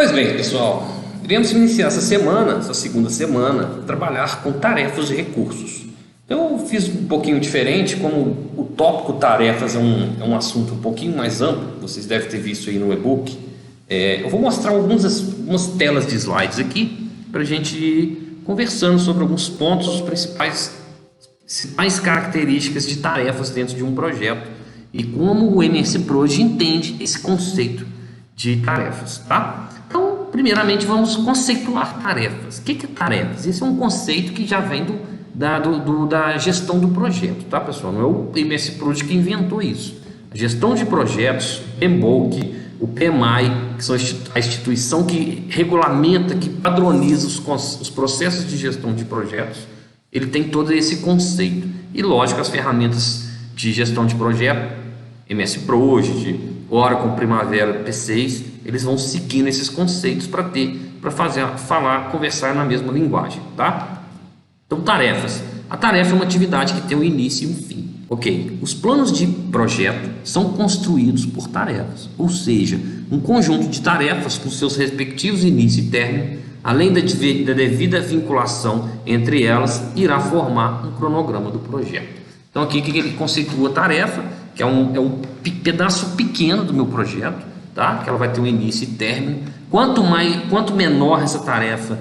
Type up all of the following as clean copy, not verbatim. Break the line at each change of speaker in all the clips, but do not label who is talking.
Pois bem, pessoal, iremos iniciar essa semana, essa segunda semana, trabalhar com tarefas de recursos. Eu fiz um pouquinho diferente, como o tópico tarefas é um assunto um pouquinho mais amplo, vocês devem ter visto aí no e-book. Eu vou mostrar algumas telas de slides aqui, para a gente ir conversando sobre alguns pontos, os principais características de tarefas dentro de um projeto e como o MS Project entende esse conceito de tarefas, tá? Então, primeiramente, vamos conceituar tarefas. O que é tarefas? Esse é um conceito que já vem da gestão do projeto, tá, pessoal? Não é o MS Project que inventou isso. A gestão de projetos, PMBOK, o PMI, que são a instituição que regulamenta, que padroniza os processos de gestão de projetos, ele tem todo esse conceito. E, lógico, as ferramentas de gestão de projeto, MS Project, Oracle Primavera P6, eles vão seguindo esses conceitos para conversar na mesma linguagem, tá? Então, tarefas. A tarefa é uma atividade que tem um início e um fim. Ok, os planos de projeto são construídos por tarefas, ou seja, um conjunto de tarefas com seus respectivos início e término, além da devida vinculação entre elas, irá formar um cronograma do projeto. Então aqui que ele conceitua a tarefa, que é um pedaço pequeno do meu projeto, tá? Que ela vai ter um início e término. Quanto menor essa tarefa,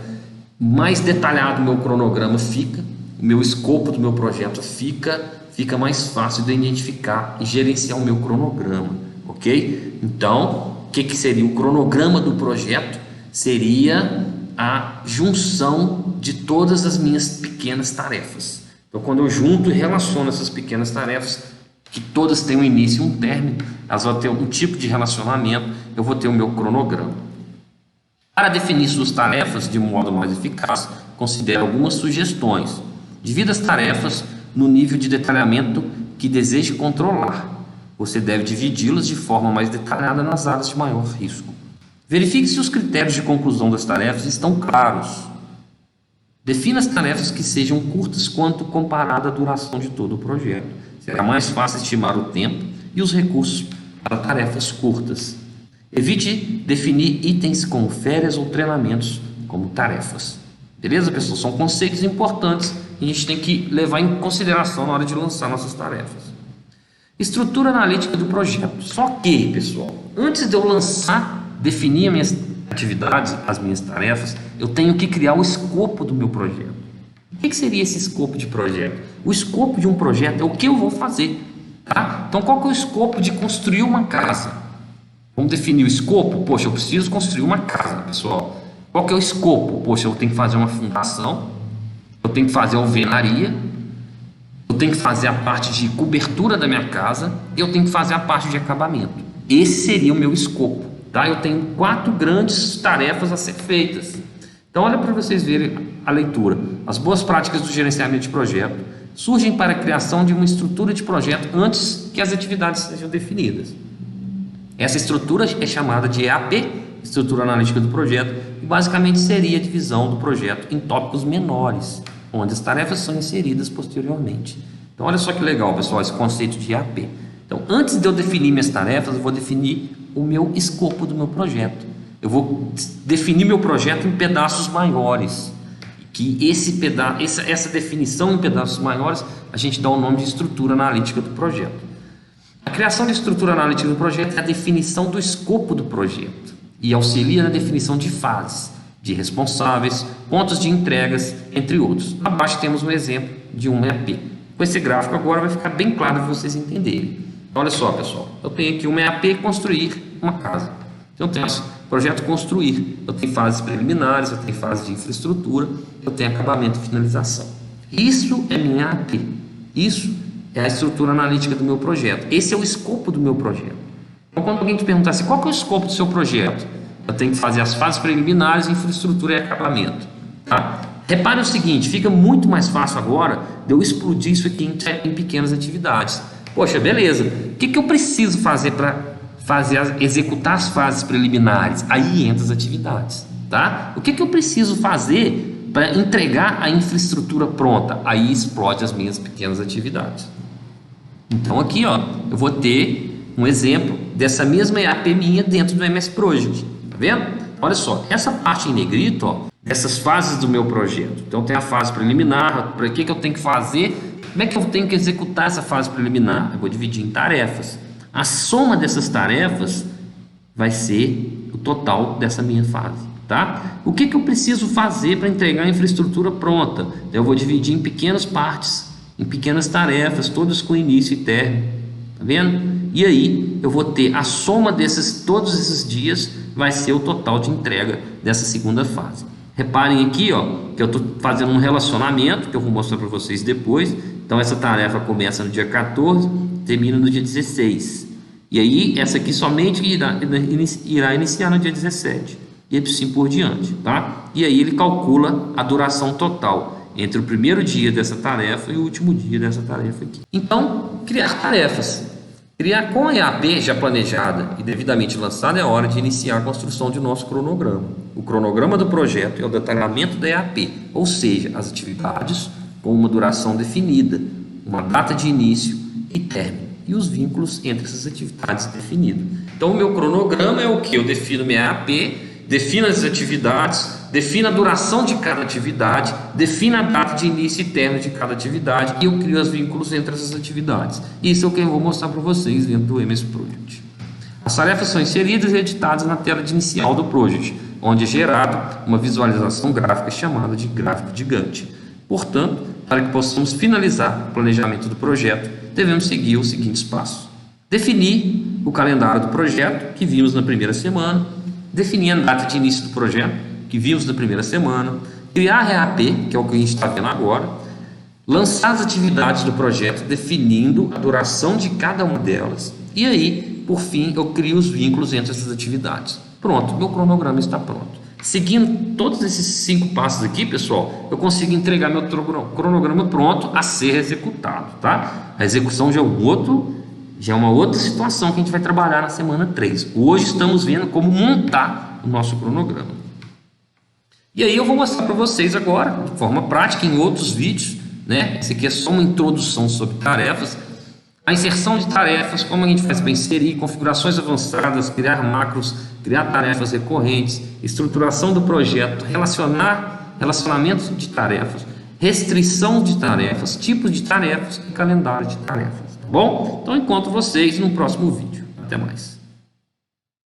mais detalhado o meu cronograma fica, o meu escopo do meu projeto fica mais fácil de identificar e gerenciar o meu cronograma, ok? Então, o que seria o cronograma do projeto? Seria a junção de todas as minhas pequenas tarefas. Então, quando eu junto e relaciono essas pequenas tarefas, que todas têm um início e um término, elas vão ter um tipo de relacionamento, eu vou ter o meu cronograma. Para definir suas tarefas de modo mais eficaz, considere algumas sugestões. Divida as tarefas no nível de detalhamento que deseje controlar. Você deve dividi-las de forma mais detalhada nas áreas de maior risco. Verifique se os critérios de conclusão das tarefas estão claros. Defina as tarefas que sejam curtas quanto comparada à duração de todo o projeto. Será mais fácil estimar o tempo e os recursos para tarefas curtas. Evite definir itens como férias ou treinamentos como tarefas. Beleza, pessoal? São conceitos importantes que a gente tem que levar em consideração na hora de lançar nossas tarefas. Estrutura analítica do projeto. Só que, pessoal, antes de eu definir as minhas atividades, as minhas tarefas, eu tenho que criar o escopo do meu projeto. O que seria esse escopo de projeto? O escopo de um projeto é o que eu vou fazer, tá? Então, qual que é o escopo de construir uma casa? Vamos definir o escopo? Poxa, eu preciso construir uma casa, pessoal. Qual que é o escopo? Poxa, eu tenho que fazer uma fundação, eu tenho que fazer a alvenaria, eu tenho que fazer a parte de cobertura da minha casa, eu tenho que fazer a parte de acabamento. Esse seria o meu escopo, tá? Eu tenho 4 grandes tarefas a ser feitas. Então, olha para vocês verem a leitura. As boas práticas do gerenciamento de projeto surgem para a criação de uma estrutura de projeto antes que as atividades sejam definidas. Essa estrutura é chamada de EAP, Estrutura Analítica do Projeto, e basicamente seria a divisão do projeto em tópicos menores, onde as tarefas são inseridas posteriormente. Então, olha só que legal, pessoal, esse conceito de EAP. Então, antes de eu definir minhas tarefas, eu vou definir o meu escopo do meu projeto. Eu vou definir meu projeto em pedaços maiores. Que essa definição em pedaços maiores, a gente dá o nome de estrutura analítica do projeto. A criação de estrutura analítica do projeto é a definição do escopo do projeto e auxilia na definição de fases, de responsáveis, pontos de entregas, entre outros. Abaixo temos um exemplo de um EAP. Com esse gráfico agora vai ficar bem claro para vocês entenderem. Olha só, pessoal, eu tenho aqui um EAP construir uma casa. Então eu tenho esse projeto construir, eu tenho fases preliminares, eu tenho fases de infraestrutura, eu tenho acabamento e finalização. Isso é minha EAP. Isso é a estrutura analítica do meu projeto. Esse é o escopo do meu projeto. Então, quando alguém te perguntar assim, qual que é o escopo do seu projeto? Eu tenho que fazer as fases preliminares, infraestrutura e acabamento. Tá? Repare o seguinte, fica muito mais fácil agora de eu explodir isso aqui em pequenas atividades. Poxa, beleza. O que eu preciso fazer para executar as fases preliminares? Aí entra as atividades. Tá? O que eu preciso fazer para entregar a infraestrutura pronta? Aí explode as minhas pequenas atividades. Então aqui, ó, eu vou ter um exemplo dessa mesma EAP minha dentro do MS Project, tá vendo? Olha só, essa parte em negrito, ó, dessas fases do meu projeto. Então tem a fase preliminar, para que eu tenho que fazer, como é que eu tenho que executar essa fase preliminar? Eu vou dividir em tarefas. A soma dessas tarefas vai ser o total dessa minha fase, tá? O que eu preciso fazer para entregar a infraestrutura pronta? Eu vou dividir em pequenas partes, em pequenas tarefas, todas com início e término, tá vendo? E aí eu vou ter a soma todos esses dias vai ser o total de entrega dessa segunda fase. Reparem aqui, ó, que eu estou fazendo um relacionamento que eu vou mostrar para vocês depois. Então essa tarefa começa no dia 14, termina no dia 16. E aí essa aqui somente irá iniciar no dia 17. E assim por diante, tá? E aí ele calcula a duração total entre o primeiro dia dessa tarefa e o último dia dessa tarefa aqui. Então, criar tarefas. Criar com a EAP já planejada e devidamente lançada é a hora de iniciar a construção de nosso cronograma. O cronograma do projeto é o detalhamento da EAP, ou seja, as atividades com uma duração definida, uma data de início e término e os vínculos entre essas atividades definidos. Então o meu cronograma é o que? Eu defino minha EAP, defino as atividades, defino a duração de cada atividade, defino a data de início e término de cada atividade e eu crio os vínculos entre essas atividades. Isso é o que eu vou mostrar para vocês dentro do MS Project. As tarefas são inseridas e editadas na tela inicial do Project, onde é gerado uma visualização gráfica chamada de gráfico de Gantt. Portanto, para que possamos finalizar o planejamento do projeto, devemos seguir os seguintes passos. Definir o calendário do projeto, que vimos na primeira semana, definir a data de início do projeto, que vimos na primeira semana, criar a RAP, que é o que a gente está vendo agora, lançar as atividades do projeto, definindo a duração de cada uma delas, e aí, por fim, eu crio os vínculos entre essas atividades. Pronto, meu cronograma está pronto. Seguindo todos esses 5 passos aqui, pessoal, eu consigo entregar meu cronograma pronto a ser executado, tá? A execução já é uma outra situação que a gente vai trabalhar na semana 3. Hoje estamos vendo como montar o nosso cronograma. E aí eu vou mostrar para vocês agora, de forma prática, em outros vídeos, né? Esse aqui é só uma introdução sobre tarefas. A inserção de tarefas, como a gente faz para inserir, configurações avançadas, criar macros, criar tarefas recorrentes, estruturação do projeto, relacionamento de tarefas, restrição de tarefas, tipos de tarefas e calendário de tarefas. Tá bom? Então encontro vocês no próximo vídeo. Até mais.